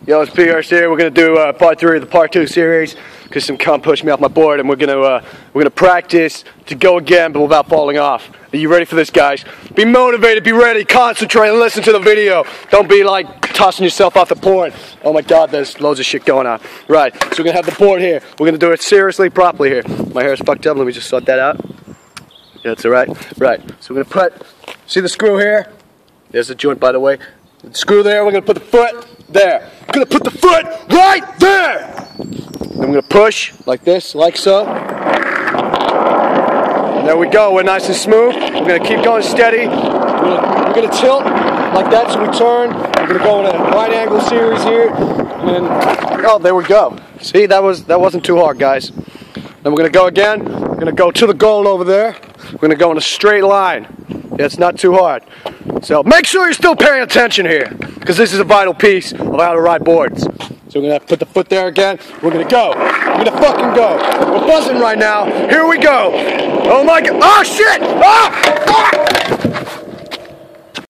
Yo, it's PRs here. We're gonna do part 3 of the part 2 series because some cunt pushed me off my board, and we're gonna practice to go again, but without falling off. Are you ready for this, guys? Be motivated, be ready, concentrate, and listen to the video. Don't be like tossing yourself off the board. Oh my God, there's loads of shit going on. Right, so we're gonna have the board here. We're gonna do it seriously, properly here. My hair's fucked up. Let me just sort that out. Yeah, that's all right. Right. So we're gonna see the screw here. There's the joint, by the way. The screw there. We're gonna put the foot there. We're gonna put the foot right there. Then we're gonna push like this, like so. And there we go. We're nice and smooth. We're gonna keep going steady. We're gonna tilt like that, so we turn. We're gonna go in a right angle series here. And then, oh, there we go. See, that wasn't too hard, guys. Then we're gonna go again. We're gonna go to the goal over there. We're gonna go in a straight line. Yeah, it's not too hard. So make sure you're still paying attention here, because this is a vital piece of how to ride boards. So we're gonna put the foot there again. We're gonna go. We're gonna fucking go. We're buzzing right now. Here we go. Oh my God. Oh shit! Ah! Ah!